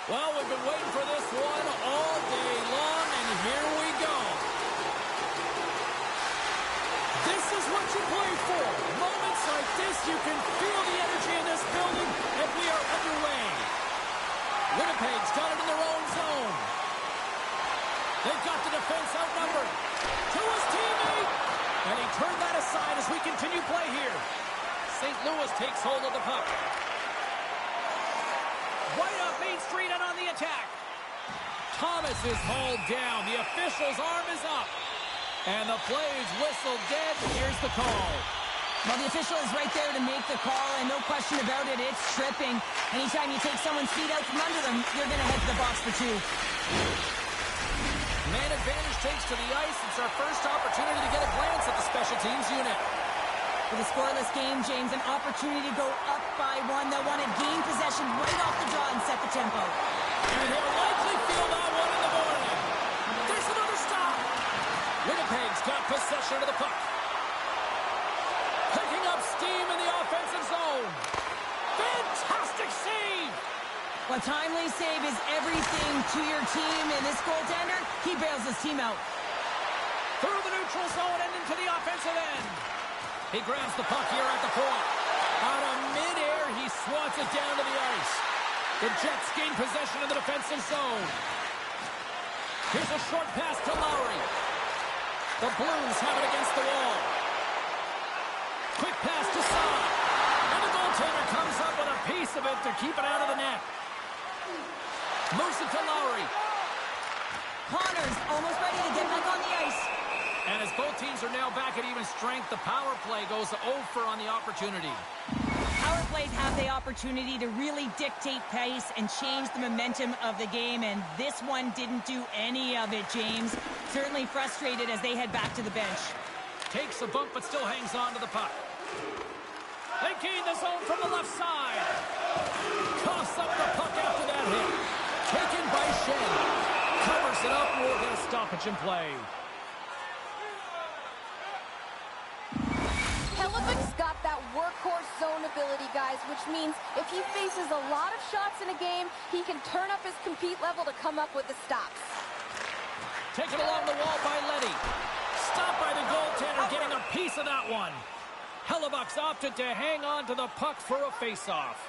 Well, we've been waiting for this one all day long, and here we go. This is what you play for. Moments like this, you can feel the energy in this building, and we are underway. Winnipeg's got it in their own zone. They've got the defense outnumbered. To his teammate. And he turned that aside as we continue play here. St. Louis takes hold of the puck. Right up Main Street and on the attack. Thomas is hauled down. The official's arm is up. And the play is whistled dead. Here's the call. Well, the official is right there to make the call, and no question about it, it's tripping. Anytime you take someone's feet out from under them, you're going to head to the box for two. Man advantage takes to the ice. It's our first opportunity to get a glance at the special teams unit. With a scoreless game, James, an opportunity to go up by one. They'll want to gain possession right off the draw and set the tempo. And he'll likely feel that one in the morning. There's another stop. Winnipeg's got possession of the puck. Picking up steam in the offensive zone. Fantastic save. A timely save is everything to your team, and this goaltender, he bails his team out. Through the neutral zone and into the offensive end. He grabs the puck here at the point. Out of midair, he swats it down to the ice. The Jets gain possession of the defensive zone. Here's a short pass to Lowry. The Blues have it against the wall. Quick pass to Saad. And the goaltender comes up with a piece of it to keep it out of the net. Moves it to Lowry. Connor's almost ready to get back on the ice. And as both teams are now back at even strength, the power play goes over on the opportunity. Power plays have the opportunity to really dictate pace and change the momentum of the game, and this one didn't do any of it, James. Certainly frustrated as they head back to the bench. Takes a bump, but still hangs on to the puck. They gain the zone from the left side. Coughs up the puck after that hit. Taken by Shen. Covers it up, and we'll get a stoppage in play. Hellebuck's got that workhorse zone ability, guys, which means if he faces a lot of shots in a game, he can turn up his compete level to come up with the stops. Taken along the wall by Letty. Stopped by the goaltender, getting a piece of that one. Hellebuck's opted to hang on to the puck for a face-off.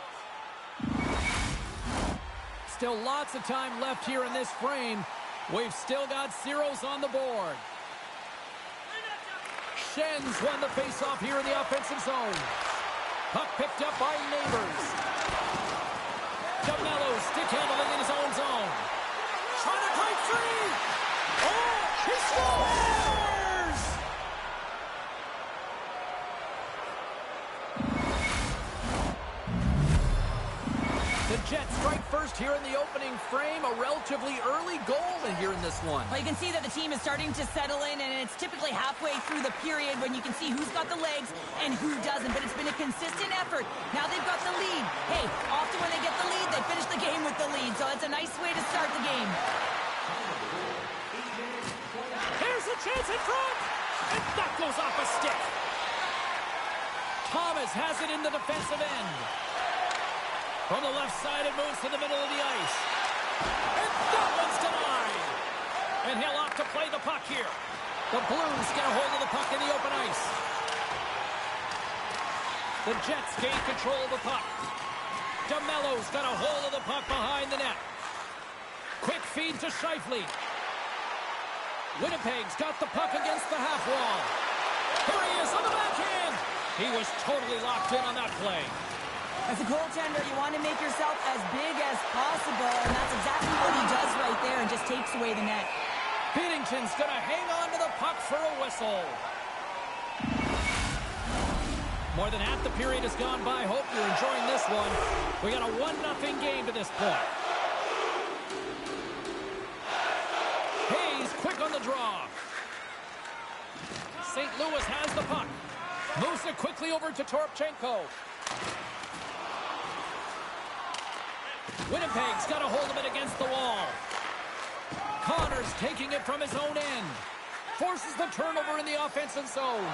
Still lots of time left here in this frame. We've still got zeros on the board. Shen's won the face-off here in the offensive zone. Puck picked up by Neighbors. DeMello stick handling in his own zone. Trying to break free. Oh, he scores! The Jets strike first here in the opening frame. A relatively early goal here in this one. Well, you can see that the team is starting to settle in, and it's typically halfway through the period when you can see who's got the legs and who doesn't. But it's been a consistent effort. Now they've got the lead. Hey, often when they get the lead, they finish the game with the lead. So it's a nice way to start the game. Here's a chance in front. And that goes off a stick. Thomas has it in the defensive end. From the left side, it moves to the middle of the ice. And that one's denied. And he'll opt to play the puck here. The Blues get a hold of the puck in the open ice. The Jets gain control of the puck. DeMello's got a hold of the puck behind the net. Quick feed to Scheifele. Winnipeg's got the puck against the half wall. Here he is on the backhand. He was totally locked in on that play. As a goaltender, you want to make yourself as big as possible, and that's exactly what he does right there and just takes away the net. Binnington's going to hang on to the puck for a whistle. More than half the period has gone by. Hope you're enjoying this one. We got a 1-0 game to this point. Hayes quick on the draw. St. Louis has the puck. Moves it quickly over to Toropchenko. Winnipeg's got a hold of it against the wall. Connor's taking it from his own end. Forces the turnover in the offensive zone.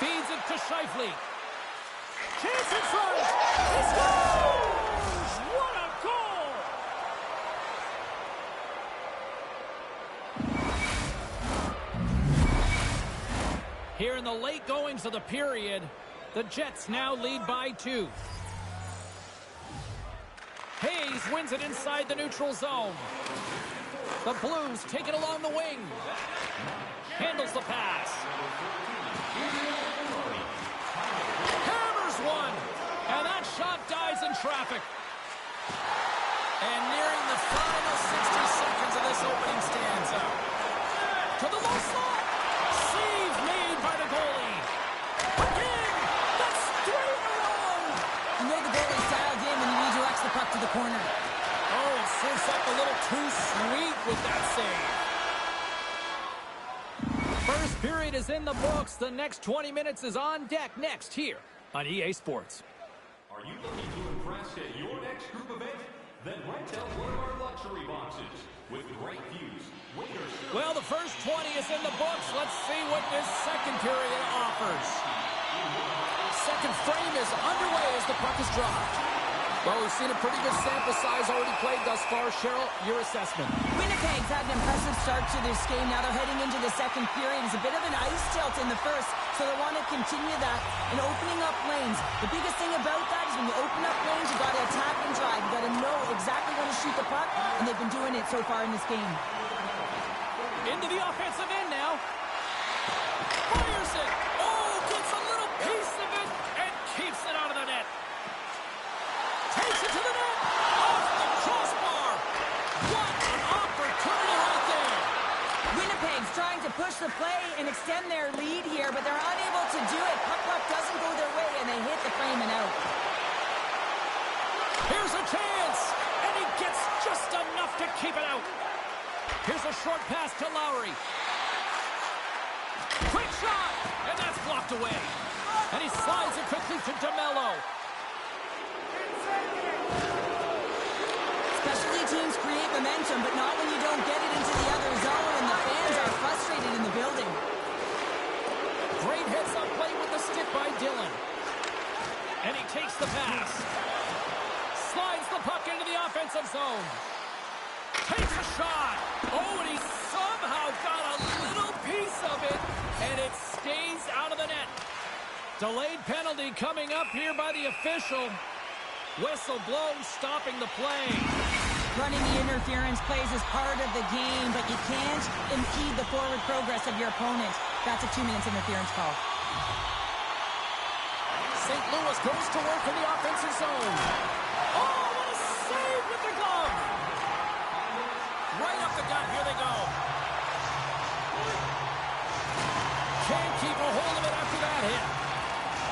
Feeds it to Scheifele. Chance in front. He scores! What a goal! Here in the late goings of the period, the Jets now lead by 2. Hayes wins it inside the neutral zone. The Blues take it along the wing. Handles the pass. Hammers one. And that shot dies in traffic. And nearing the final 60 seconds of this opening stanza. To the low slot. Save made by the goalie. Again. That's 3 in a row. You know the goalie's dialed in when he redirects the puck to the corner. Oh, it seems like a little too sweet with that save. First period is in the books. The next 20 minutes is on deck next here on EA Sports. Are you looking to impress at your next group event? Then rent out one of our luxury boxes with great views. Well, the first 20 is in the books. Let's see what this second period offers. Second frame is underway as the puck is dropped. Well, we've seen a pretty good sample size already played thus far. Cheryl, your assessment. Winnipeg's had an impressive start to this game. Now they're heading into the second period. It's a bit of an ice tilt in the first, so they want to continue that and opening up lanes. The biggest thing about that is when you open up lanes, you got to attack and drive. You got to know exactly when to shoot the puck, and they've been doing it so far in this game. Into the offensive end now. Fires it. Oh, gets a little piece of it and keeps it out of the net. Takes it to the net. Off the crossbar. What an opportunity right there. Winnipeg's trying to push the play and extend their lead here, but they're unable to do it. Puck doesn't go their way, and they hit the frame and out. Here's a chance, and he gets just enough to keep it out. Here's a short pass to Lowry. Quick shot, and that's blocked away. And he slides it quickly to DeMello. Specialty teams create momentum, but not when you don't get it into the other zone, and the fans are frustrated in the building. Great heads-up play with the stick by Dillon. And he takes the pass. Slides the puck into the offensive zone. Takes a shot. Oh, and he somehow got a little piece of it, and it stays out of the net. Delayed penalty coming up here by the official. Whistle blown, stopping the play. Running the interference plays is part of the game, but you can't impede the forward progress of your opponent. That's a 2-minute interference call. St. Louis goes to work in the offensive zone. Oh, what a save with the glove. Right up the gut. Here they go. Can't keep a hold of it after that hit.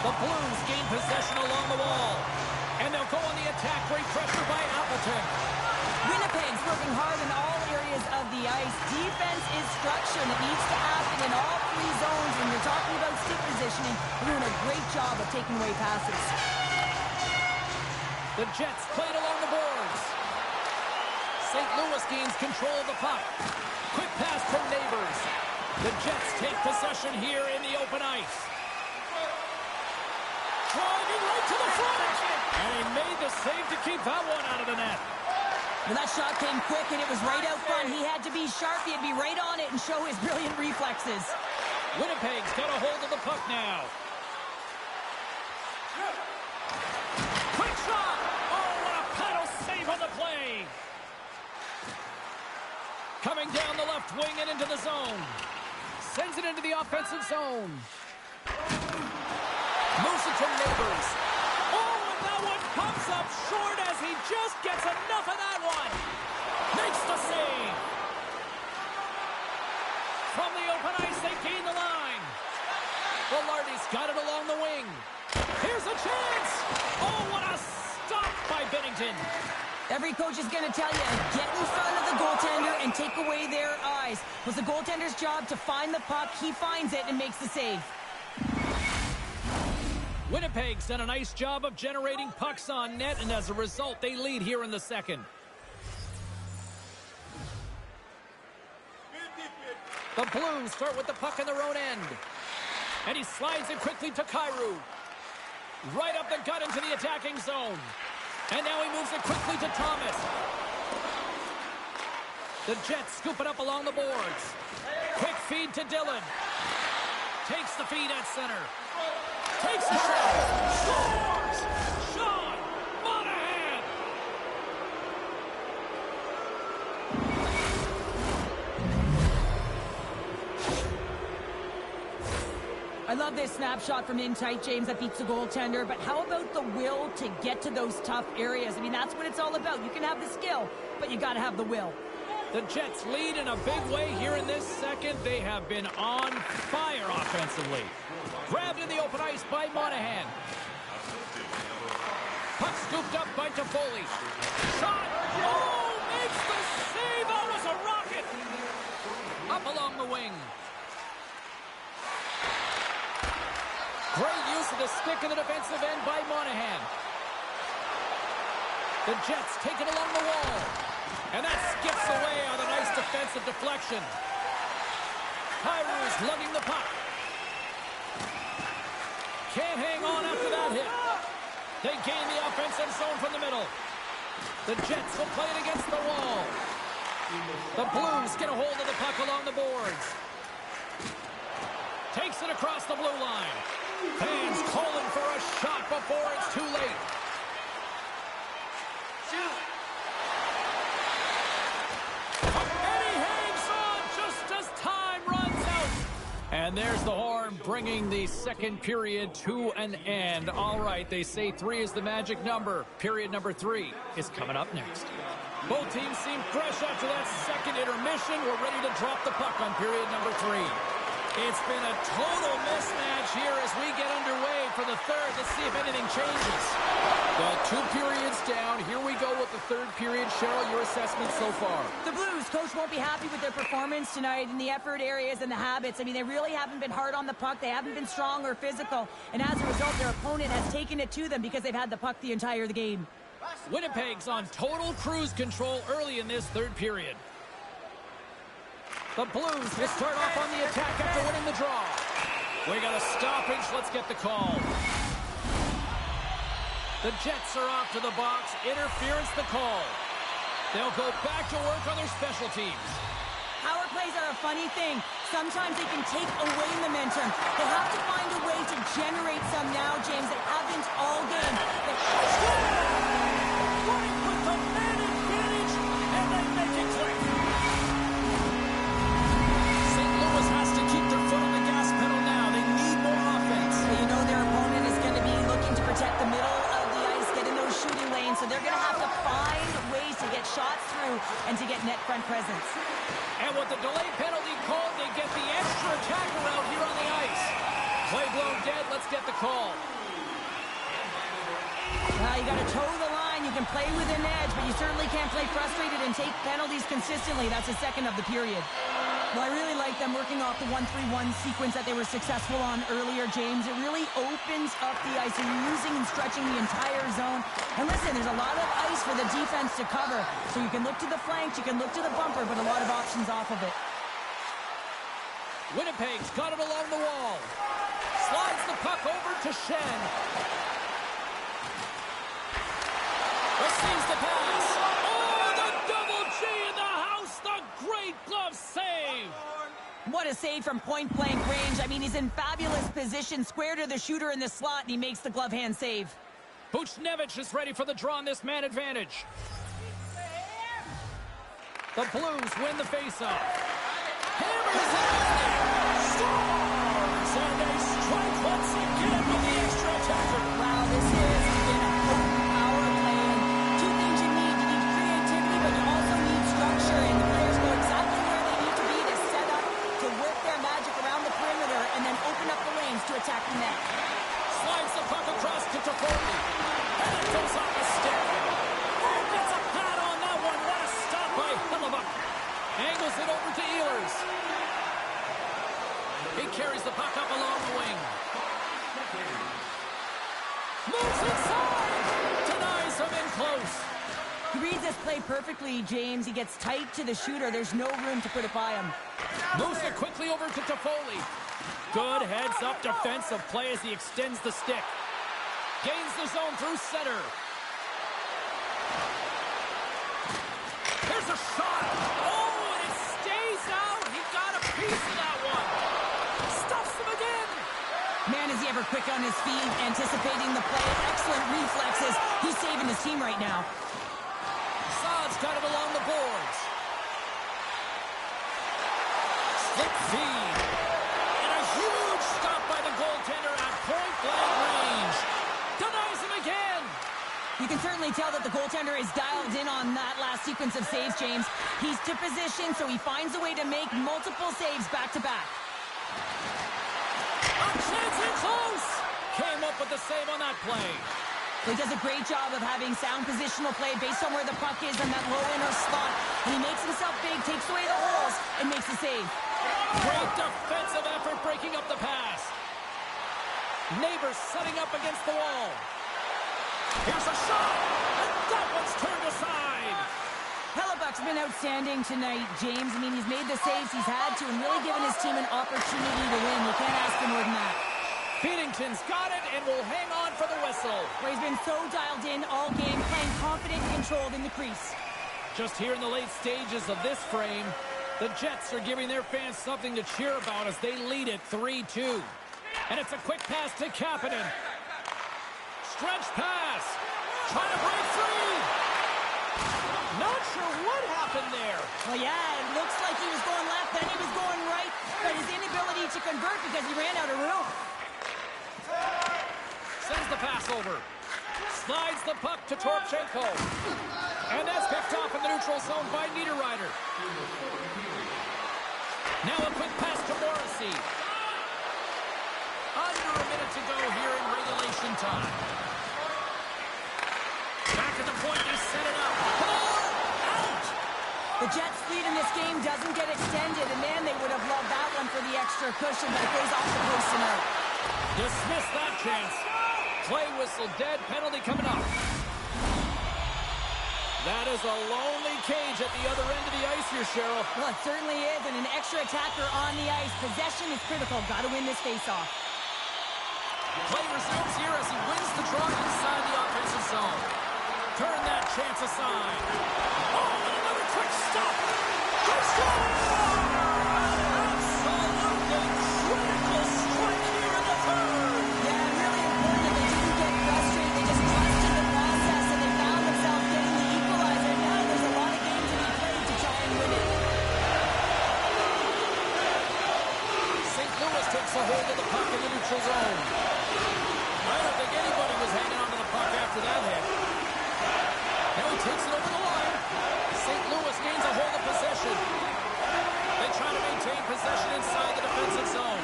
The Blues gain possession along the wall. And they'll go on the attack. Great pressure by Appleton. Winnipeg's working hard in all areas of the ice. Defense is structure, and it needs to happen in all 3 zones. When you're talking about stick positioning, they're doing a great job of taking away passes. The Jets played along the boards. St. Louis gains control of the puck. Quick pass from Neighbors. The Jets take possession here in the open ice. Driving right to the front. And he made the save to keep that one out of the net. Well, that shot came quick, and it was right out front. He had to be sharp. He had to be right on it and show his brilliant reflexes. Winnipeg's got a hold of the puck now. Quick shot. Oh, what a paddle save on the play. Coming down the left wing and into the zone. Sends it into the offensive zone. Moves it to Neighbors. Oh, and that one pops up short as he just gets enough of that one. Makes the save. From the open ice, they gain the line. Velarde's got it along the wing. Here's a chance. Oh, what a stop by Bennington. Every coach is going to tell you, get in front of the goaltender and take away their eyes. It was the goaltender's job to find the puck. He finds it and makes the save. Winnipeg's done a nice job of generating pucks on net, and as a result, they lead here in the second. The Blues start with the puck in their own end. And he slides it quickly to Kyrou. Right up the gut into the attacking zone. And now he moves it quickly to Thomas. The Jets scoop it up along the boards. Quick feed to Dillon. Takes the feed at center. Takes the shot. Scores! Sean Monahan! I love this snapshot from in tight, James, that beats the goaltender. But how about the will to get to those tough areas? I mean, that's what it's all about. You can have the skill, but you got to have the will. The Jets lead in a big way here in this second. They have been on fire offensively. Grabbed in the open ice by Monahan. Puck scooped up by Toffoli. Shot! Oh, makes the save! That was a rocket! Up along the wing. Great use of the stick in the defensive end by Monahan. The Jets take it along the wall. And that skips away on a nice defensive deflection. Kyrie's lugging the puck. Can't hang on after that hit. They gain the offensive zone from the middle. The Jets will play it against the wall. The Blues get a hold of the puck along the boards. Takes it across the blue line. Fans calling for a shot before it's too late. Shoot! And he hangs on just as time runs out. And there's the horn bringing the second period to an end. All right, they say 3 is the magic number. Period number 3 is coming up next. Both teams seem fresh after that second intermission. We're ready to drop the puck on period number 3. It's been a total mismatch here as we get underway for the third. Let's see if anything changes. The 2 periods down. Here we go with the third period. Cheryl, your assessment so far? The Blues, coach won't be happy with their performance tonight in the effort areas and the habits. I mean, they really haven't been hard on the puck. They haven't been strong or physical. And as a result, their opponent has taken it to them because they've had the puck the entire game. Winnipeg's on total cruise control early in this third period. The Blues will start off on the attack after winning the draw. We got a stoppage. Let's get the call. The Jets are off to the box. Interference the call. They'll go back to work on their special teams. Power plays are a funny thing. Sometimes they can take away momentum. They have to find a way to generate some now, James. They haven't all game. Right with the man advantage, and they make it quick. Has to keep their foot on the gas pedal now. They need more offense. Well, you know their opponent is going to be looking to protect the middle of the ice, get in those shooting lanes, so they're going to have to find ways to get shots through and to get net front presence. And with the delay penalty called, they get the extra attacker out here on the ice. Play blown dead. Let's get the call. You got to toe the line. You can play with an edge, but you certainly can't play frustrated and take penalties consistently. That's the second of the period. Well, I really like them working off the 1-3-1 sequence that they were successful on earlier, James. It really opens up the ice. They're using and stretching the entire zone. And listen, there's a lot of ice for the defense to cover. So you can look to the flanks, you can look to the bumper, but a lot of options off of it. Winnipeg's got it along the wall. Slides the puck over to Shen. Receives the pass. Oh, the double G in the house. The great glove save. What a save from point-blank range. I mean, he's in fabulous position, square to the shooter in the slot, and he makes the glove hand save. Buchnevich is ready for the draw on this man advantage. The Blues win the faceoff. Hammers it. Scores! And they strike once again with the extra attacker. Wow, this has been a potent power play. And 2 things you need. You need creativity, but you also need structure. And the players know exactly where they need to be to set up, to work their magic around the perimeter, and then open up the lanes to attack the net. Slides the puck across to Toffoli. And it goes off the stick. Oh, gets a pad on that one. What a stop by Hellebuck. Angles it over to Ehlers. He carries the puck up along the wing. Moves inside. Denies him in close. He reads this play perfectly, James. He gets tight to the shooter. There's no room to put it by him. Moves it quickly over to Toffoli. Good heads-up defensive play as he extends the stick. Gains the zone through center. There's a shot. Oh, and it stays out. He got a piece of that one. Stuffs him again. quick on his feet, anticipating the play. Excellent reflexes. He's saving his team right now. Saad's got it along the boards. Slip feed. And a huge stop by the goaltender at point-blank range. Denies him again. You can certainly tell that the goaltender is dialed in on that last sequence of saves, James. He's to position, so he finds a way to make multiple saves back-to-back. A chance in close. Came up with the save on that play. He does a great job of having sound positional play based on where the puck is in that low inner slot. And he makes himself big, takes away the holes, and makes the save. Great defensive effort breaking up the pass. Neighbors setting up against the wall. Here's a shot, and that one's turned aside. Hellebuck's been outstanding tonight, James. I mean, he's made the saves he's had to and really given his team an opportunity to win. You can't ask for more than that. Beatington's got it and will hang on for the whistle. Well, he's been so dialed in all game, playing confident and controlled in the crease. Just here in the late stages of this frame, the Jets are giving their fans something to cheer about as they lead it 3-2. And it's a quick pass to Kapanen. Stretch pass. Trying to break free. Not sure what happened there. Well, yeah, it looks like he was going left, then he was going right. But his inability to convert because he ran out of room. Sends the pass over. Slides the puck to Torchenko. And that's picked off in the neutral zone by Niederreiter. Now a quick pass to Morrissey. Under a minute to go here in regulation time. Back at the point, they set it up. Out! The Jets' lead in this game doesn't get extended, and man, they would have loved that one for the extra cushion, but it goes off the post and out. Dismiss that chance. Play whistle dead, penalty coming up. That is a lonely cage at the other end of the ice here, Cheryl. Well, it certainly is, and an extra attacker on the ice. Possession is critical. Got to win this faceoff. Play resumes here as he wins the draw inside the offensive zone. Turn that chance aside. Oh, and another quick stop. Absolutely critical strike here in the third. Yeah, really important that they didn't get frustrated. They just trusted the process, and they found themselves getting the equalizer. Now there's a lot of games to be played to try and win it. St. Louis takes a hold of the puck in the neutral zone. I don't think anybody was hanging on to the puck after that hit. Now he takes it over the line. St. Louis gains a hold of possession. They try to maintain possession inside the defensive zone.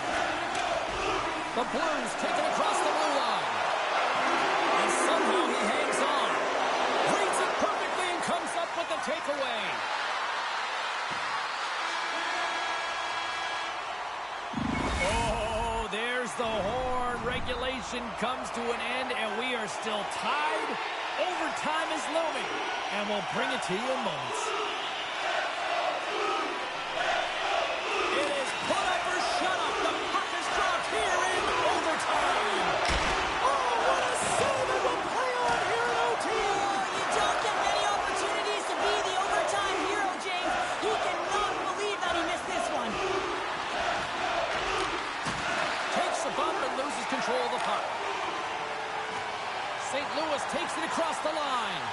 The Blues take it across the blue line. And somehow he hangs on. Reads it perfectly and comes up with the takeaway. Oh, there's the horn. Regulation comes to an end, and we are still tied. Overtime is looming, and we'll bring it to you in moments. It is put up or shut up. The puck is dropped here in overtime. Oh, what a save it will play on here in OT. You don't get many opportunities to be the overtime hero, James. He cannot believe that he missed this one. Takes the bump and loses control of the puck. St. Louis takes it across the line.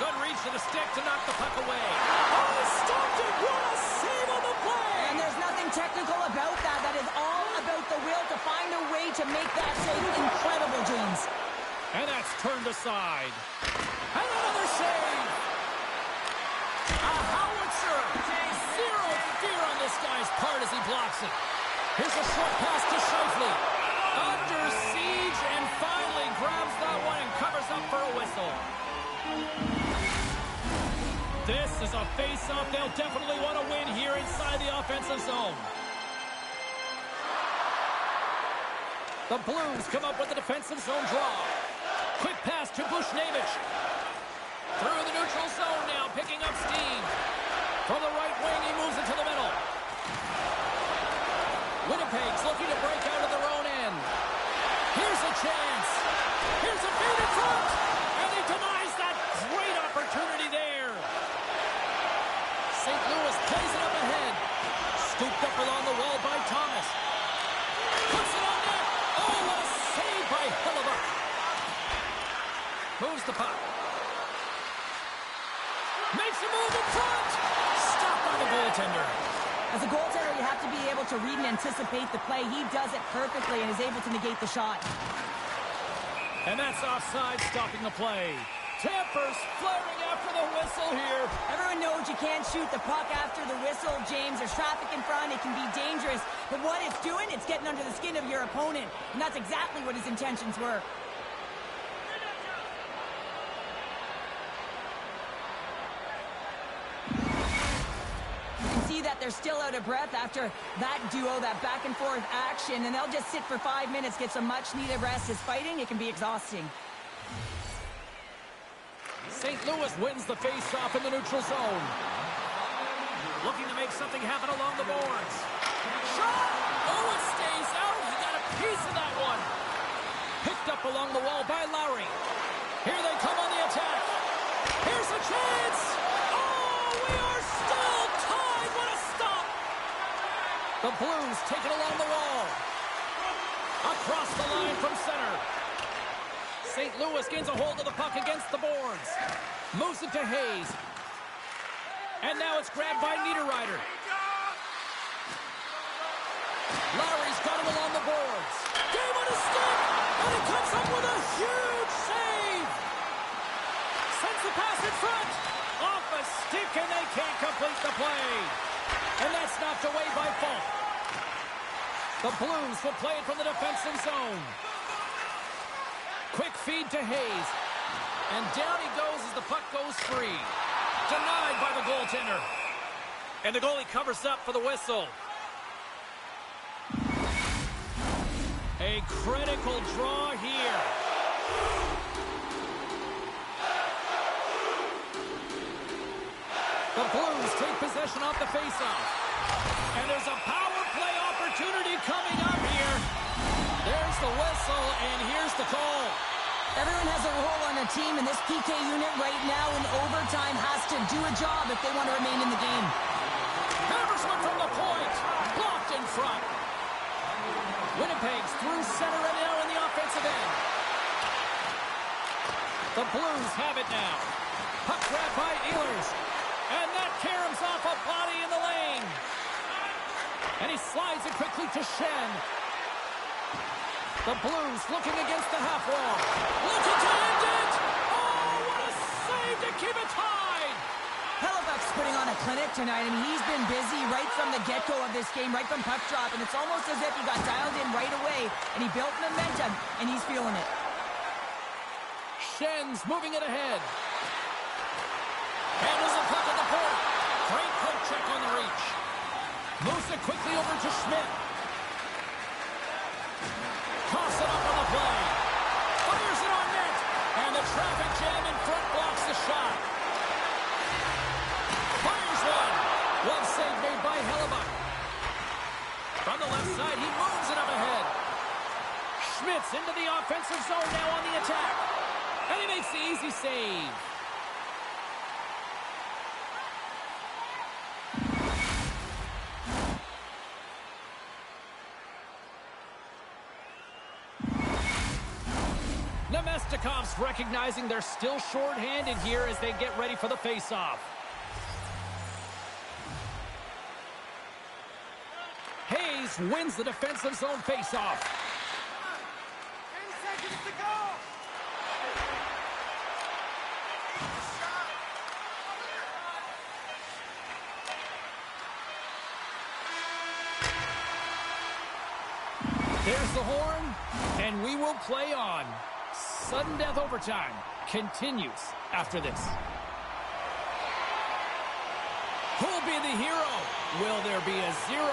Good reach to the stick to knock the puck away. Oh, he stopped it! What a save on the play! And there's nothing technical about that. That is all about the will to find a way to make that save incredible, James. And that's turned aside. And another save! A howitzer! Zero fear on this guy's part as he blocks it. Here's a short pass to Scheifele. Under siege and finally grabs that one and covers up for a whistle. This is a face-off they'll definitely want to win here inside the offensive zone. The Blues come up with a defensive zone draw. Quick pass to Bushnevich. Through the neutral zone now, picking up steam. From the right wing, he moves it to the middle. Winnipeg's looking to break out of their own end. Here's a chance. Here's a feed in front. And he denies that great opportunity there. St. Louis plays it up ahead. Scooped up along the wall by Thomas. Puts it on net. Oh, what the puck. Makes a move in front. Stopped by the goaltender. As a goaltender, you have to be able to read and anticipate the play. He does it perfectly and is able to negate the shot. And that's offside, stopping the play. Tampa's flaring after the whistle here. Everyone knows you can't shoot the puck after the whistle, James. There's traffic in front. It can be dangerous. But what it's doing, it's getting under the skin of your opponent. And that's exactly what his intentions were. You can see that they're still out of breath after that duo, that back-and-forth action. And they'll just sit for 5 minutes, get some much-needed rest. As fighting, it can be exhausting. St. Louis wins the face-off in the neutral zone. Looking to make something happen along the boards. Shot! Oh, it stays out. He got a piece of that one. Picked up along the wall by Lowry. Here they come on the attack. Here's a chance. Oh, we are still tied. What a stop. The Blues take it along the wall. Across the line from center. St. Louis gains a hold of the puck against the boards. Moves it to Hayes. And now it's grabbed by Niederreiter. Lowry's got him along the boards. Game on his stick. And he comes up with a huge save. Sends the pass in front. Off a stick and they can't complete the play. And that's knocked away by Falk. The Blues will play it from the defensive zone. Quick feed to Hayes. And down he goes as the puck goes free. Denied by the goaltender. And the goalie covers up for the whistle. A critical draw here. The Blues take possession off the faceoff. And there's a power play opportunity coming up here. There's the whistle, and here's the call. Everyone has a role on a team, and this PK unit right now in overtime has to do a job if they want to remain in the game. Hammersman from the point. Blocked in front. Winnipeg's through center and now in the offensive end. The Blues have it now. Puck grabbed by Ehlers. And that caroms off a body in the lane. And he slides it quickly to Schenn. The Blues looking against the half wall. Looking to end it! Oh, what a save to keep it tied! Hellebuyck's putting on a clinic tonight. I mean, he's been busy right from the get-go of this game, right from puck drop, and it's almost as if he got dialed in right away, and he built momentum, and he's feeling it. Schenn's moving it ahead. Handles the puck at the point. Great poke check on the reach. Moves it quickly over to Schmidt. Toss it up on the play. Fires it on net. And the traffic jam in front blocks the shot. Fires one. One save made by Hellebuyck. From the left side, he moves it up ahead. Schmidt's into the offensive zone now on the attack. And he makes the easy save. Nemestikov's recognizing they're still short-handed here as they get ready for the face-off. Hayes wins the defensive zone face-off. 10 seconds to go. There's the horn, and we will play on. Sudden death overtime continues after this. Who'll be the hero? Will there be a 0?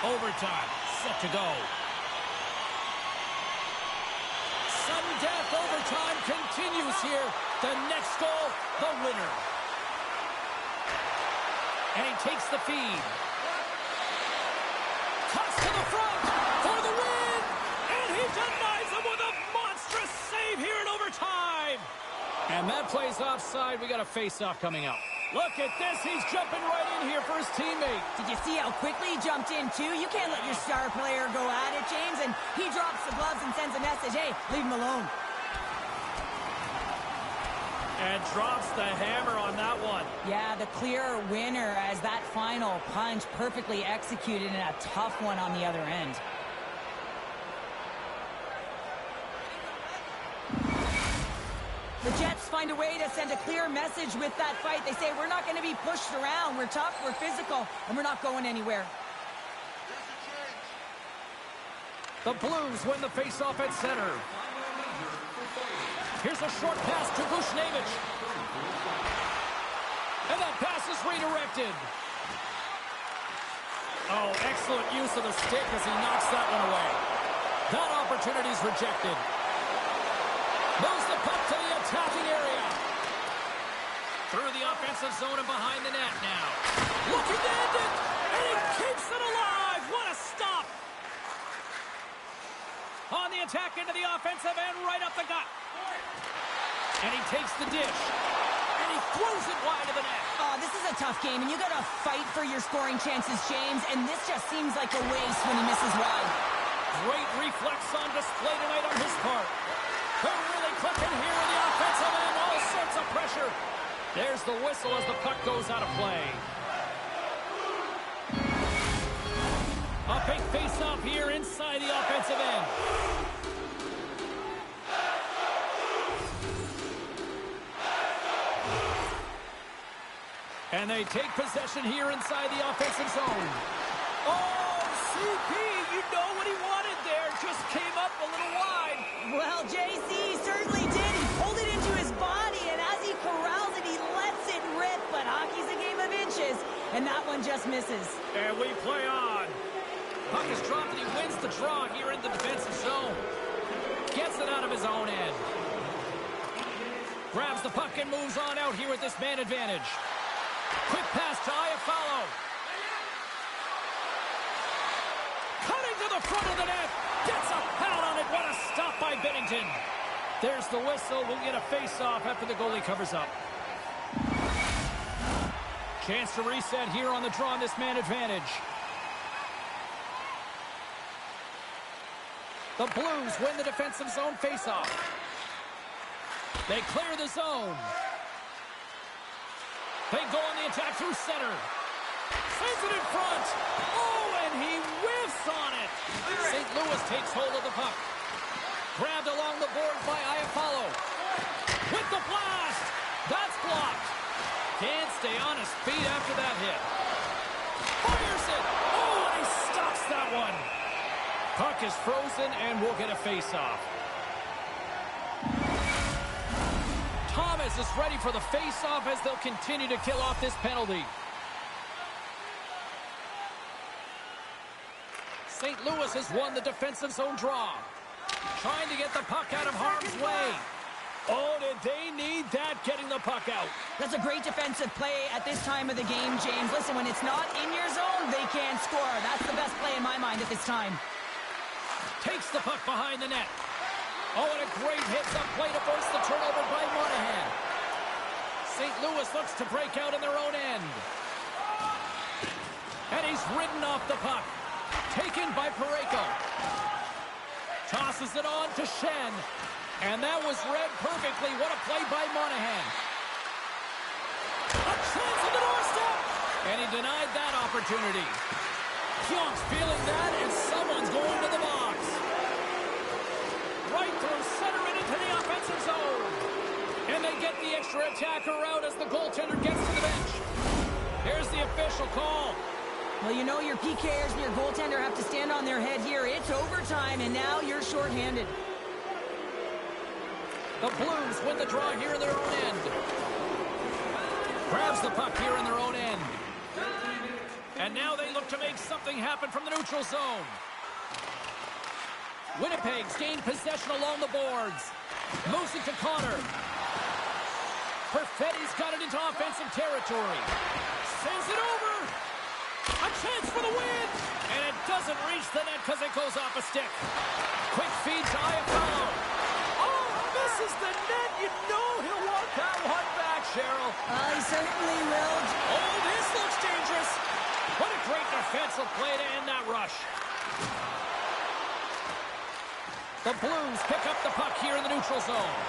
Overtime set to go. Sudden death overtime continues here. The next goal, the winner. And he takes the feed. Toss to the front for the win. And he denies him with a monstrous save here in overtime. And that plays offside. We got a face-off coming up. Look at this. He's jumping right in here for his teammate. Did you see how quickly he jumped in, too? You can't let your star player go at it, James. And he drops the gloves and sends a message, hey, leave him alone. And drops the hammer on that one. Yeah, the clear winner as that final punch perfectly executed and a tough one on the other end. The Jets find a way to send a clear message with that fight. They say, we're not going to be pushed around. We're tough, we're physical, and we're not going anywhere. The Blues win the faceoff at center. Here's a short pass to Bushnevich. And that pass is redirected. Oh, excellent use of the stick as he knocks that one away. That opportunity is rejected. Moves the puck to the attacking area. Through the offensive zone and behind the net now. Looking to end it, and he keeps it alive. What a stop. On the attack into the offensive end, right up the gut. And he takes the dish. And he throws it wide of the net. Oh, this is a tough game, and you got to fight for your scoring chances, James. And this just seems like a waste when he misses wide. Great reflex on display tonight on his part. They're really clicking here in the offensive end. All sorts of pressure. There's the whistle as the puck goes out of play. A big face-off here inside the offensive end. And they take possession here inside the offensive zone. Oh, CP, you know what he wanted there. Just came up a little wide. Well, JC certainly did. He pulled it into his body, and as he corrals it, he lets it rip. But hockey's a game of inches, and that one just misses. And we play on. Puck is dropped, and he wins the draw here in the defensive zone. Gets it out of his own end. Grabs the puck and moves on out here with this man advantage. Quick pass to Iafallo. Cutting to the front of the net. Gets a pad on it. What a stop by Bennington. There's the whistle. We'll get a face-off after the goalie covers up. Chance to reset here on the draw on this man advantage. The Blues win the defensive zone face-off. They clear the zone. They go on the attack through center. Sends it in front. Oh, and he whiffs on it. St. Louis takes hold of the puck. Grabbed along the boards by Iafallo. With the blast. That's blocked. Can't stay on his feet after that hit. Fires it. Oh, and he stops that one. Puck is frozen, and we'll get a face-off. Thomas is ready for the face-off as they'll continue to kill off this penalty. St. Louis has won the defensive zone draw. Trying to get the puck out of harm's way. Oh, did they need that, getting the puck out. That's a great defensive play at this time of the game, James. Listen, when it's not in your zone, they can't score. That's the best play in my mind at this time. Takes the puck behind the net. Oh, and a great hits up play to force the turnover by Monahan. St. Louis looks to break out in their own end. And he's ridden off the puck. Taken by Parayko. Tosses it on to Shen. And that was read perfectly. What a play by Monahan. A chance at the doorstep. And he denied that opportunity. Pionk's feeling that, and someone's going to the box. Right through center and into the offensive zone. And they get the extra attacker out as the goaltender gets to the bench. Here's the official call. Well, you know your PKers and your goaltender have to stand on their head here. It's overtime, and now you're shorthanded. The Blues win the draw here in their own end. Grabs the puck here in their own end. And now they look to make something happen from the neutral zone. Winnipeg's gained possession along the boards. Moves it to Connor. Perfetti's got it into offensive territory. Sends it over. A chance for the win. And it doesn't reach the net because it goes off a stick. Quick feed to Iafallo. Oh, misses the net. You know he'll want that one back, Cheryl. He certainly will. Oh, this looks dangerous. What a great defensive play to end that rush. The Blues pick up the puck here in the neutral zone.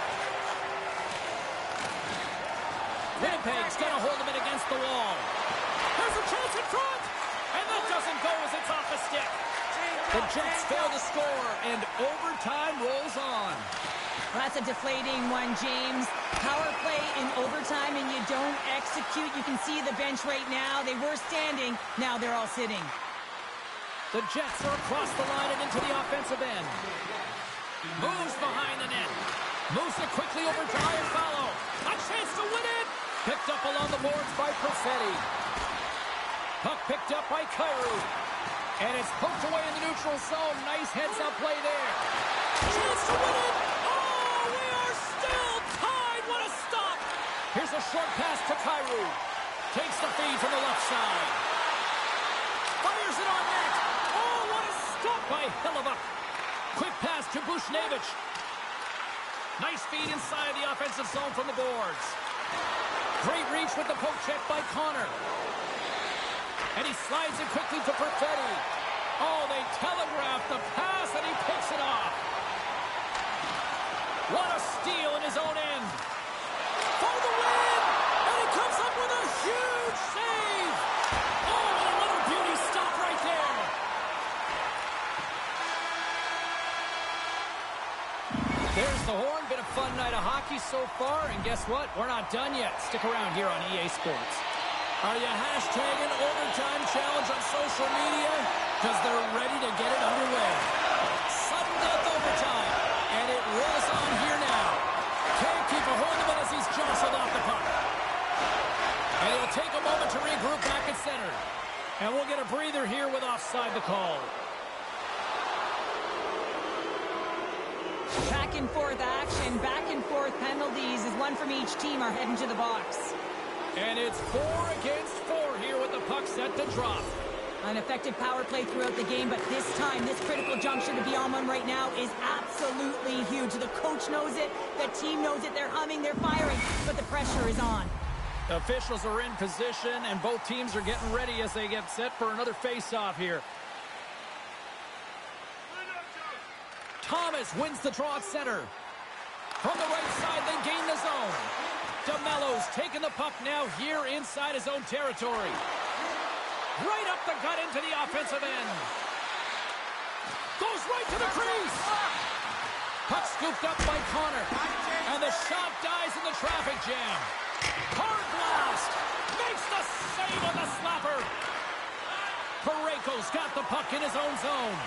Winnipeg's got a hold of it against the wall. There's a chance in front! And that doesn't go as it's off the stick. The Jets fail to score, and overtime rolls on. Well, that's a deflating one, James. Power play in overtime and you don't execute. You can see the bench right now. They were standing. Now they're all sitting. The Jets are across the line and into the offensive end. Moves behind the net. Moves it quickly over Giant follow. A chance to win it. Picked up along the boards by Perfetti. Puck picked up by Kyrou. And it's poked away in the neutral zone. Nice heads-up play there. Chance to win it. Oh, we are still tied. What a stop. Here's a short pass to Kyrou. Takes the feed from the left side. Fires it on net. Oh, what a stop by Hellebuyck. Quick pass to Bushnevich. Nice feed inside the offensive zone from the boards. Great reach with the poke check by Connor. And he slides it quickly to Perfetti. Oh, they telegraph the pass, and he picks it off. What a steal in his own end. For the win! And he comes up with a huge save! Oh, another beauty stop right there. There's the horn. Been a fun night of hockey so far, and guess what? We're not done yet. Stick around here on EA Sports. Are you hashtagging overtime challenge on social media? Because they're ready to get it underway. Sudden death overtime, and it rolls on here now. Can't keep a hold of it as he's jostled off the puck. And he'll take a moment to regroup back at center. And we'll get a breather here with offside the call. Back and forth action, back and forth penalties as one from each team are heading to the box. And it's 4 against 4 here with the puck set to drop. An effective power play throughout the game, but this time, this critical juncture to be on one right now is absolutely huge. The coach knows it, the team knows it, they're humming, they're firing, but the pressure is on. The officials are in position, and both teams are getting ready as they get set for another face-off here. Thomas wins the draw at center. From the right side, they gain the zone. DeMello's taking the puck now here inside his own territory. Right up the gut into the offensive end. Goes right to the crease. Puck scooped up by Connor. And the shot dies in the traffic jam. Hard blast. Makes the save on the slapper. Parayko's got the puck in his own zone.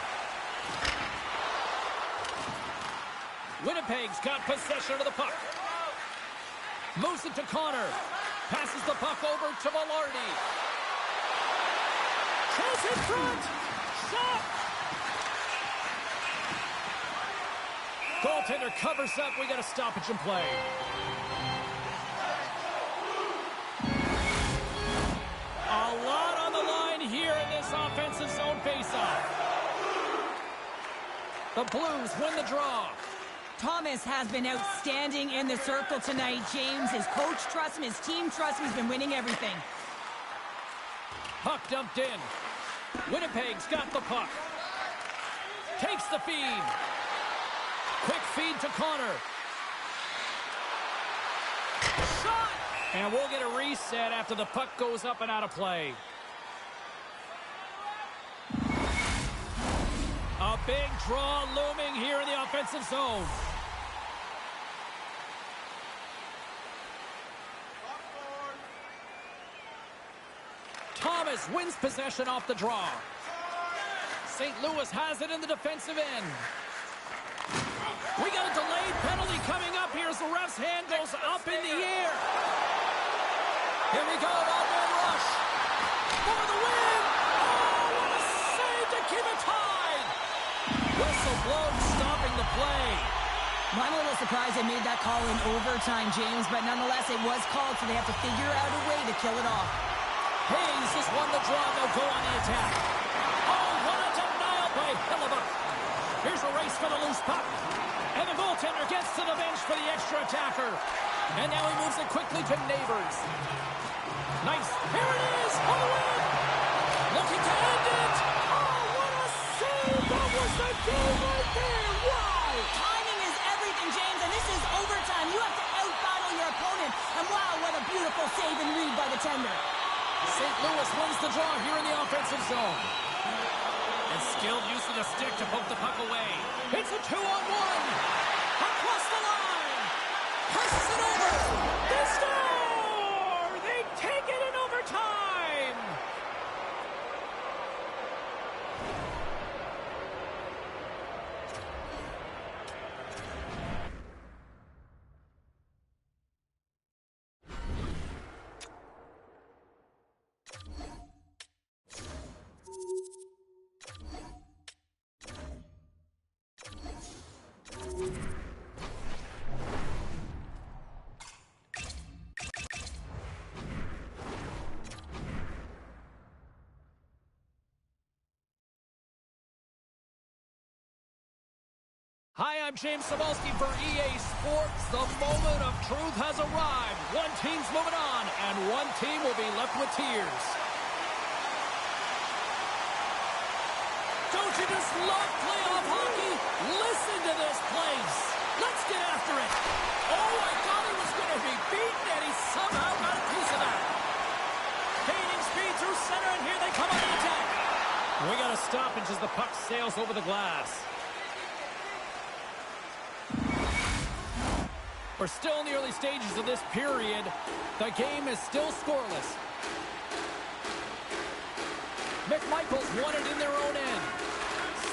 Winnipeg's got possession of the puck. Moves it to Connor. Passes the puck over to Velarde. Chance in front. Shot. Goaltender covers up. We got a stoppage in play. A lot on the line here in this offensive zone faceoff. The Blues win the draw. Thomas has been outstanding in the circle tonight, James. His coach trusts him, his team trusts him. He's been winning everything. Puck dumped in. Winnipeg's got the puck. Takes the feed. Quick feed to Connor. Shot! And we'll get a reset after the puck goes up and out of play. A big draw looming here in the offensive zone. Thomas wins possession off the draw. St. Louis has it in the defensive end. We got a delayed penalty coming up here as the ref's hand goes up in the air. Here we go, open rush. For the win! Oh, what a save to keep it tied! Whistle blown, stopping the play. Well, I'm a little surprised they made that call in overtime, James, but nonetheless, it was called, so they have to figure out a way to kill it off. Hayes has won the draw. They'll go on the attack. Oh, what a denial by Hellebuyck. Here's a race for the loose puck. And the goaltender gets to the bench for the extra attacker. And now he moves it quickly to Neighbors. Nice. Here it is. For the win. Looking to end it. Oh, what a save. That was the game right there. Wow. Timing is everything, James, and this is overtime. You have to out-battle your opponent. And wow, what a beautiful save and read by the tender. St. Louis wins the draw here in the offensive zone. And skilled use of the stick to poke the puck away. It's a 2-on-1. Across the line. Passes it over. They score! They take it in overtime. Hi, I'm James Cebulski for EA Sports. The moment of truth has arrived. One team's moving on, and one team will be left with tears. Don't you just love playoff hockey? Listen to this place. Let's get after it. Oh, I thought he was going to be beaten, and he somehow got a piece of that. Gaining speed through center, and here they come on the attack. We got a stoppage as the puck sails over the glass. We're still in the early stages of this period. The game is still scoreless. McMichael's won it in their own end.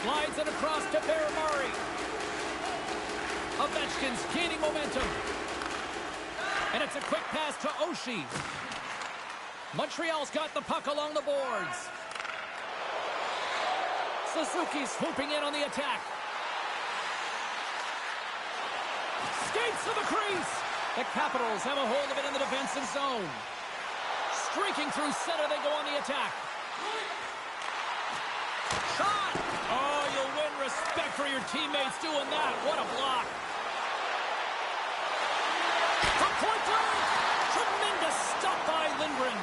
Slides it across to Baramari. Ovechkin's gaining momentum. And it's a quick pass to Oshie. Montreal's got the puck along the boards. Suzuki's swooping in on the attack. Skates to the crease. The Capitals have a hold of it in the defensive zone. Streaking through center, they go on the attack. Shot! Oh, you'll win respect for your teammates doing that. What a block. From point blank. Tremendous stop by Lindgren.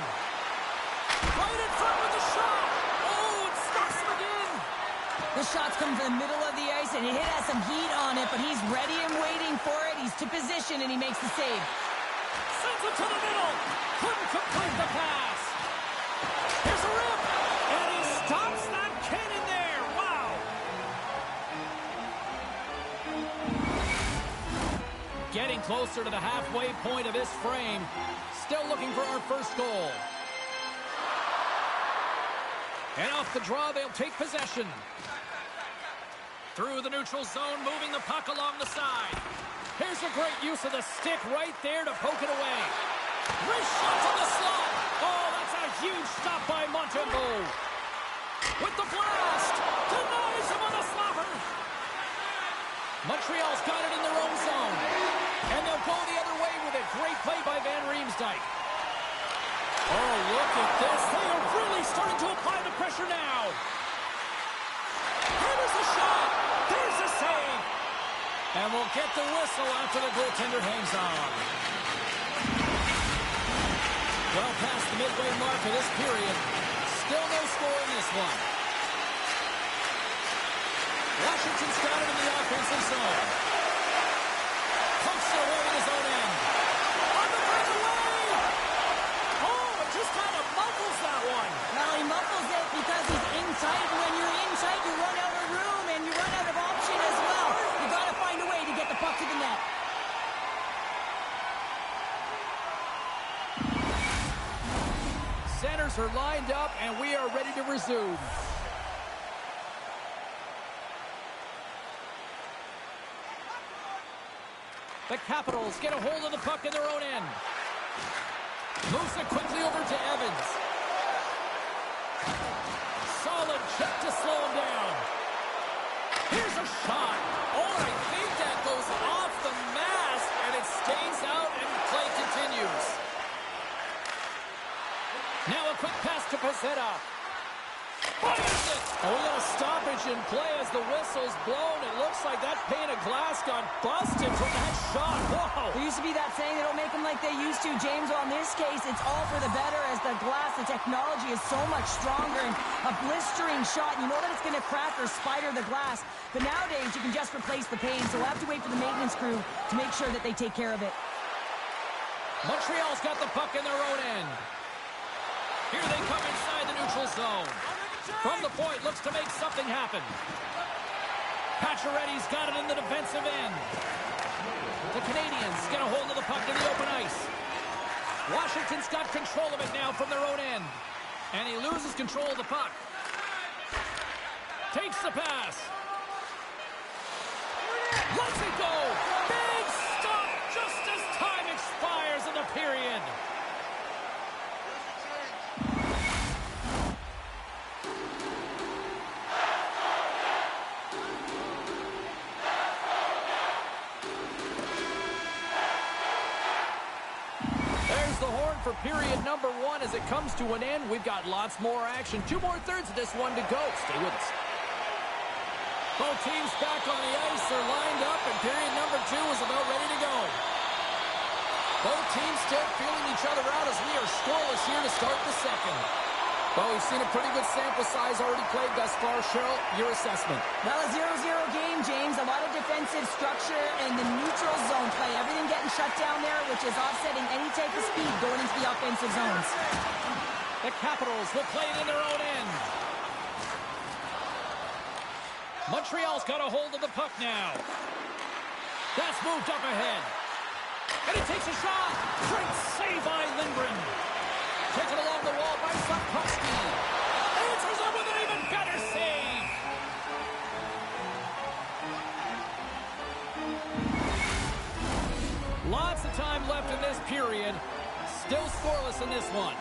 Right in front with the shot. Oh, it stops him again. The shot's coming from the middle of the ice, and it has some heat on it, but he's ready and waiting for it. He's to position, and he makes the save. Sends it to the middle. Couldn't complete the pass. Here's a rip, and he stops that cannon there. Wow. Getting closer to the halfway point of this frame. Still looking for our first goal. And off the draw, they'll take possession. Through the neutral zone, moving the puck along the side. Here's a great use of the stick right there to poke it away. Wrist shot from the slot. Oh, that's a huge stop by Montembeault. With the blast. Denies him on the slapper. Montreal's got it in their own zone. And they'll go the other way with it. Great play by Van Riemsdyk. Oh, look at this. They are really starting to apply the pressure now. Here's the shot. There's the save. And we'll get the whistle after the goaltender hangs on. Well past the midway mark of this period. Still no score in this one. Washington's got it in the offensive zone. Pumps it away with his own end. On the breakaway. Oh, it just kind of muffles that one. Well, he muffles it because he's in tight. When you're in tight, you run out of room, and you run out of option as well. You got to find a way to get the puck to the net. Centers are lined up, and we are ready to resume. The Capitals get a hold of the puck in their own end. Moves it quickly over to Evans. Solid check to slow him down. Here's a shot. Oh, I think that goes off the mask, and it stays out, and play continues. Now a quick pass to Pezzetta. Fires it! And we got a stoppage in play as the whistle's blown. It looks like that pane of glass got busted from that shot. Whoa! There used to be that saying, they don't make them like they used to, James. Well, in this case, it's all for the better as the glass, the technology is so much stronger. And a blistering shot, you know that it's going to crack or spider the glass. But nowadays, you can just replace the pane. So we'll have to wait for the maintenance crew to make sure that they take care of it. Montreal's got the puck in their own end. Here they come inside the neutral zone. From the point, looks to make something happen. Pacioretty's got it in the defensive end. The Canadiens get a hold of the puck in the open ice. Washington's got control of it now from their own end. And he loses control of the puck. Takes the pass. Lets it go. Big stop just as time expires in the period. There's the horn for period number 1 as it comes to an end. We've got lots more action. 2 more thirds of this one to go. Stay with us. Both teams back on the ice. They're lined up, and period number 2 is about ready to go. Both teams still feeling each other out as we are scoreless here to start the second. Well, we've seen a pretty good sample size already played thus far. Cheryl, your assessment. Well, a 0-0 game, James. A lot of defensive structure and the neutral zone play. Everything getting shut down there, which is offsetting any type of speed going into the offensive zones. The Capitals will play it in their own end. Montreal's got a hold of the puck now. That's moved up ahead. And he takes a shot. Great save by Lindgren. Taken along the wall by Sapkowski. Answers up with an even better save. Lots of time left in this period. Still scoreless in this one.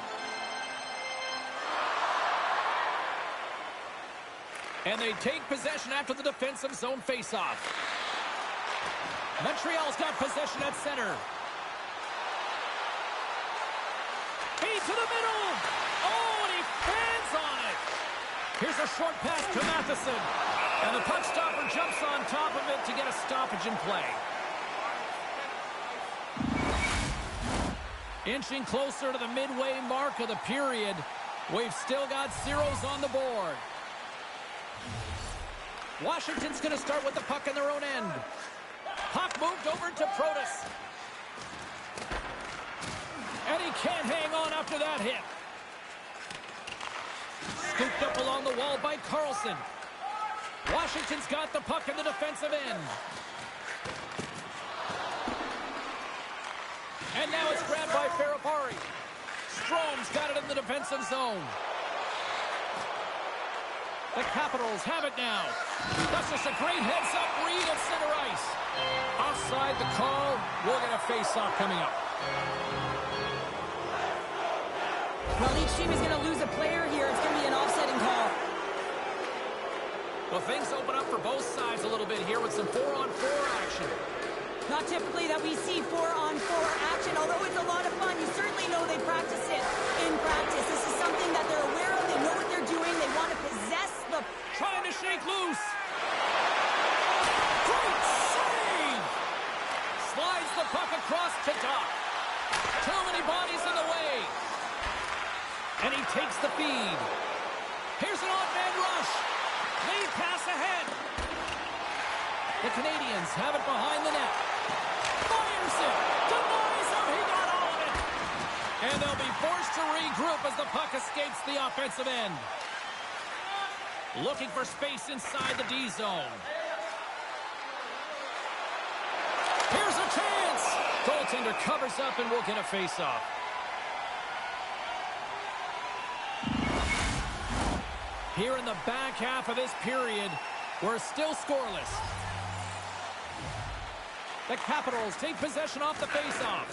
And they take possession after the defensive zone faceoff. Montreal's got possession at center. Feed to the middle. Oh, and he fans on it. Here's a short pass to Matheson. And the puck stopper jumps on top of it to get a stoppage in play. Inching closer to the midway mark of the period. We've still got zeros on the board. Washington's going to start with the puck in their own end. Puck moved over to Protas. And he can't hang on after that hit. Scooped up along the wall by Carlson. Washington's got the puck in the defensive end. And now it's grabbed by Ferrapari. Strome's got it in the defensive zone. The Capitals have it now. That's just a great heads-up read at center ice. Offside the call. We'll get a face-off coming up. Well, each team is going to lose a player here. It's going to be an offsetting call. Well, things open up for both sides a little bit here with some 4-on-4 action. Not typically that we see 4-on-4 action, although it's a lot of fun. You certainly know they practice it in practice. This is something that they're aware of. They know what they're doing. They want to possess the... Trying to shake loose. Great save! Slides the puck across to Doc. Too many bodies in the way. And he takes the feed. Here's an off-man rush. They pass ahead. The Canadiens have it behind the net. Fires it. Denies him. He got all of it. And they'll be forced to regroup as the puck escapes the offensive end. Looking for space inside the D zone. Here's a chance. Goaltender covers up and we'll get a face-off. Here in the back half of this period, we're still scoreless. The Capitals take possession off the face-off.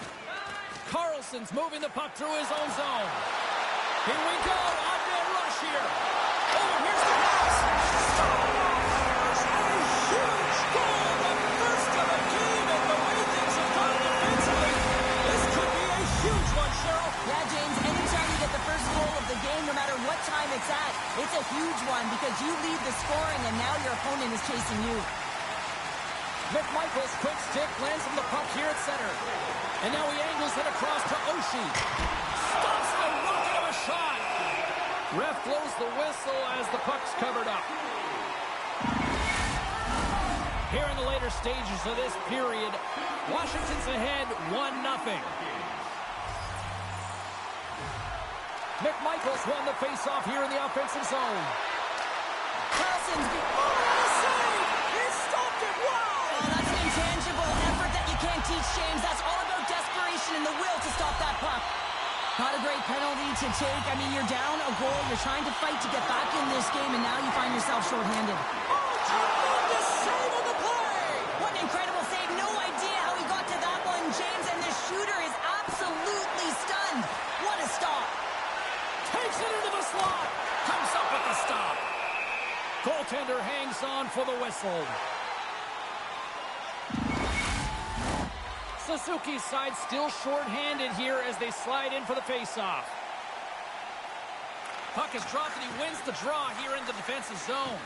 Carlson's moving the puck through his own zone. Here we go. Odd-man rush here. Oh, here's the pass. Scores! A huge goal. The first of the game, and the way things have gone defensively, this could be a huge one, Cheryl. Yeah, James, anytime you get the first goal of the game, no matter what time it's at, it's a huge one because you lead the scoring, and now your opponent is chasing you. McMichael's quick stick lands from the puck here at center. And now he angles it across to Oshie. Stops the rocket of a shot. Ref blows the whistle as the puck's covered up. Here in the later stages of this period, Washington's ahead 1-0. McMichael's won the face-off here in the offensive zone. Carlson's a save! He stopped it! Wow! Oh, that's an intangible effort that you can't teach, James. That's all about desperation and the will to stop that puck. Not a great penalty to take. I mean, you're down a goal. You're trying to fight to get back in this game, and now you find yourself shorthanded. Oh, tremendous save on the play! What an incredible save. No idea how he got to that one, James, and the shooter is absolutely stunned. What a stop. Takes it into the slot. Comes up with the stop. Goaltender hangs on for the whistle. Suzuki's side still short-handed here as they slide in for the face-off. Puck is dropped and he wins the draw here in the defensive zone.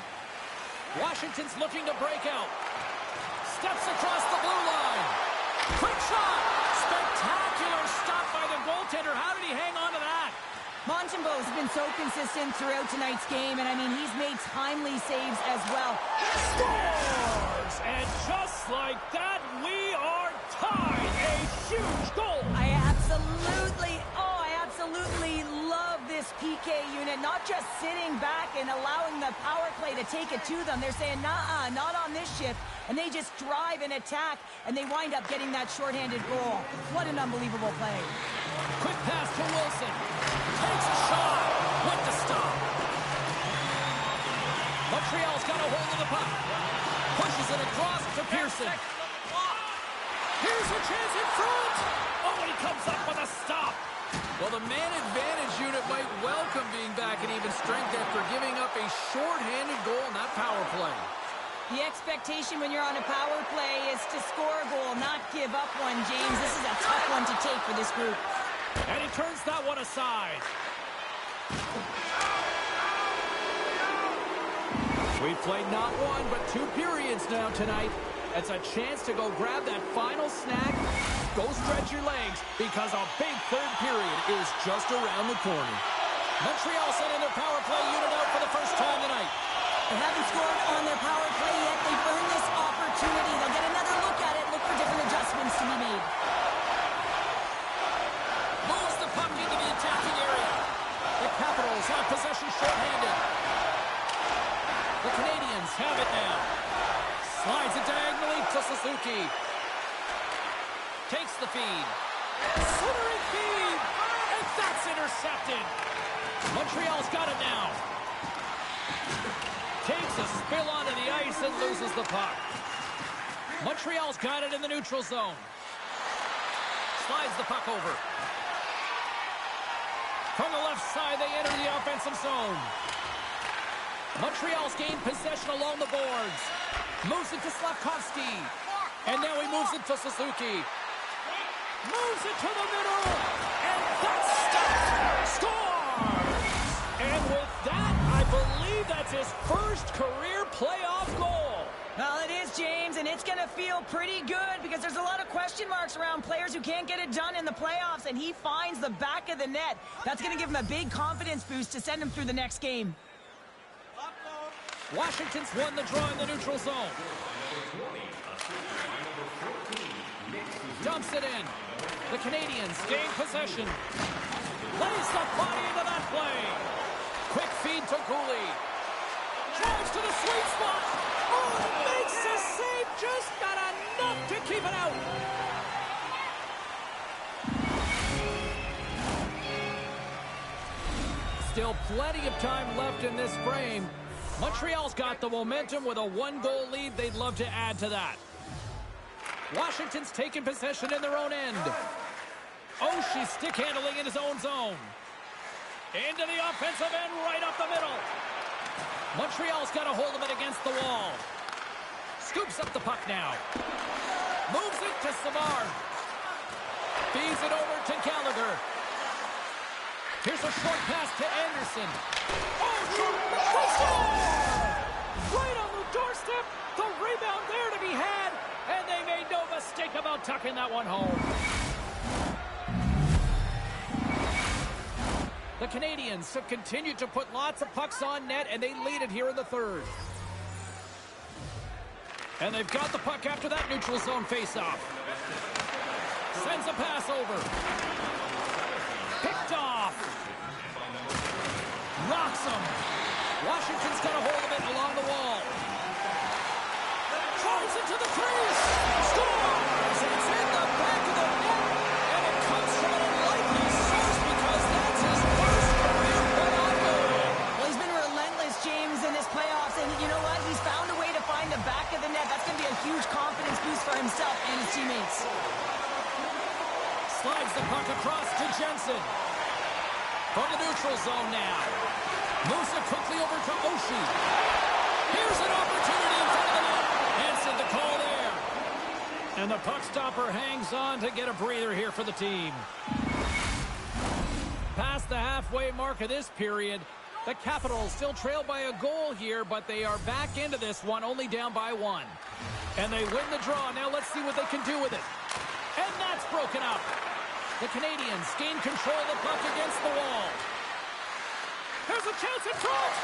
Washington's looking to break out. Steps across the blue line. Quick shot. Spectacular stop by the goaltender. How did he hang on to that? Montembeault's been so consistent throughout tonight's game, and I mean, he's made timely saves as well. Scores! And just like that, we are tied. A huge goal. I absolutely love this PK unit. Not just sitting back and allowing the power play to take it to them. They're saying, nah, not on this shift. And they just drive and attack, and they wind up getting that shorthanded goal. What an unbelievable play. Quick pass to Wilson. Takes a shot. With the stop. Montreal's got a hold of the puck. Pushes it across to Pearson. Here's a chance in front. Oh, and he comes up with a stop. Well, the man advantage unit might welcome being back at even strength after giving up a short-handed goal in that power play. The expectation when you're on a power play is to score a goal, not give up one, James. This is a tough one to take for this group. And he turns that one aside. We've played not one, but 2 periods now tonight. It's a chance to go grab that final snack. Go stretch your legs, because a big third period is just around the corner. Montreal sending their power play unit out for the first time tonight. They haven't scored on their power play yet. They've earned this opportunity. They'll get another look at it, look for different adjustments to be made. Moves the puck into the attacking area. The Capitals have possession shorthanded. The Canadians have it now. Slides it diagonally to Suzuki. Takes the feed. Centering feed. And that's intercepted. Montreal's got it now. Takes a spill onto the ice and loses the puck. Montreal's got it in the neutral zone. Slides the puck over. From the left side, they enter the offensive zone. Montreal's gained possession along the boards. Moves it to Slavkovsky. And now he moves it to Suzuki. Moves it to the middle. And that's stopped. Scores! And with that, I believe that's his first career playoff goal. Well, it is, James, and it's going to feel pretty good because there's a lot of question marks around players who can't get it done in the playoffs, and he finds the back of the net. That's going to give him a big confidence boost to send him through the next game. Washington's won the draw in the neutral zone. Dumps it in. The Canadians gain possession. Lays the body into that play. Quick feed to Cooley. Drives to the sweet spot. Oh, makes the save. Just not enough to keep it out. Still plenty of time left in this frame. Montreal's got the momentum with a 1-goal lead. They'd love to add to that. Washington's taking possession in their own end. Oshie's stick handling in his own zone. Into the offensive end, right up the middle. Montreal's got a hold of it against the wall. Scoops up the puck now. Moves it to Savard. Feeds it over to Gallagher. Here's a short pass to Anderson. Oh, right on the doorstep. The rebound there to be had. And they made no mistake about tucking that one home. The Canadians have continued to put lots of pucks on net, and they lead it here in the third. And they've got the puck after that neutral zone faceoff. Sends a pass over. Picked off. Rocks him. Washington's got a hold of it along the wall. Drives into the crease. Scores! It's in the back of the net. And it comes from an unlikely source because that's his first career playoff goal. Well, he's been relentless, James, in this playoffs. And you know what? He's found a way to find the back of the net. That's going to be a huge confidence boost for himself and his teammates. Slides the puck across to Jensen. From the neutral zone now. Moves it quickly over to Oshie. Here's an opportunity in front of the net. Answered the call there. And the puck stopper hangs on to get a breather here for the team. Past the halfway mark of this period, the Capitals still trail by a goal here, but they are back into this one, only down by 1. And they win the draw. Now let's see what they can do with it. And that's broken up. The Canadians gain control of the puck against the wall. There's a chance in front.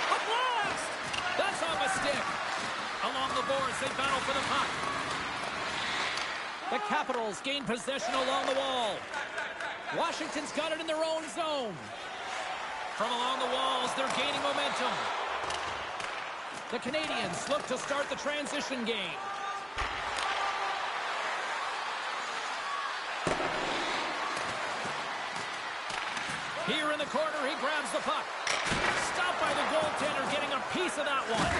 A blast. That's off a stick. Along the boards, they battle for the puck. The Capitals gain possession along the wall. Washington's got it in their own zone. From along the walls, they're gaining momentum. The Canadians look to start the transition game. Here in the corner, he grabs the puck. Stopped by the goaltender, getting a piece of that one.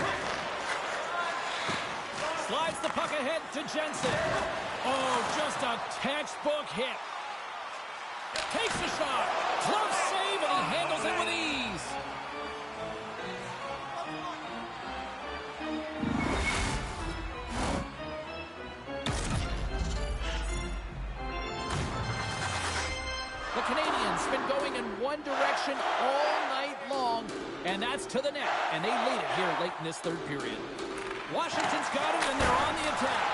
Slides the puck ahead to Jensen. Oh, just a textbook hit. Takes a shot. Close save, and he handles it with ease. The Canadians been going in one direction all night long, and that's to the net, and they lead it here late in this third period. Washington's got it, and they're on the attack.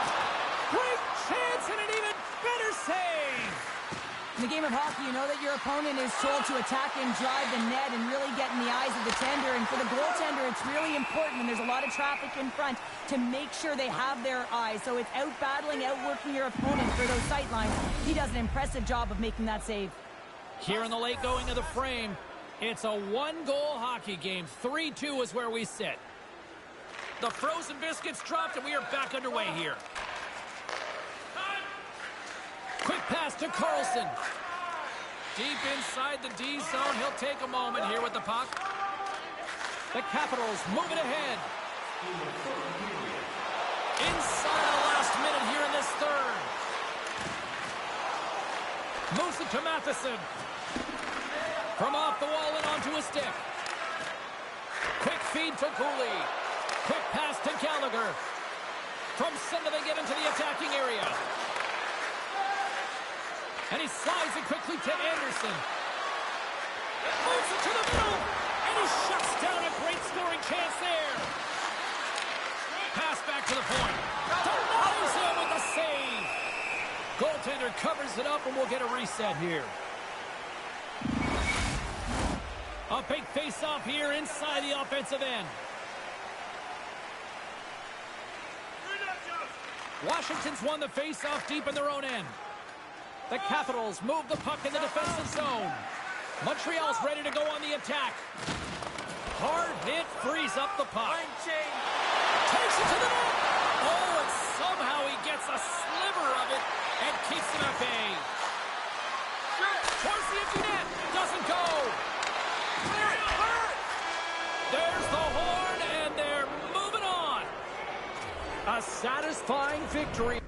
Great chance, and an even better save. In the game of hockey, you know that your opponent is told to attack and drive the net and really get in the eyes of the tender. And for the goaltender, it's really important when there's a lot of traffic in front to make sure they have their eyes. So it's out-battling, outworking your opponent for those sight lines. He does an impressive job of making that save. Here in the late going of the frame, it's a one-goal hockey game. 3-2 is where we sit. The frozen biscuits dropped, and we are back underway here. Quick pass to Carlson. Deep inside the D zone. He'll take a moment here with the puck. The Capitals move it ahead. Inside the last minute here in this third. Moves it to Matheson. From off the wall and onto a stick. Quick feed to Cooley. Quick pass to Gallagher. From center they get into the attacking area. And he slides it quickly to Anderson. Moves it to the middle. And he shuts down a great scoring chance there. Pass back to the point. Denies him with the save. Goaltender covers it up, and we'll get a reset here. A big face-off here inside the offensive end. Washington's won the face-off deep in their own end. The Capitals move the puck in the defensive zone. Montreal's ready to go on the attack. Hard hit frees up the puck. Takes it to the net. Oh, and somehow he gets a sliver of it and keeps him at bay. Towards the empty net. Doesn't go. There's the horn, and they're moving on. A satisfying victory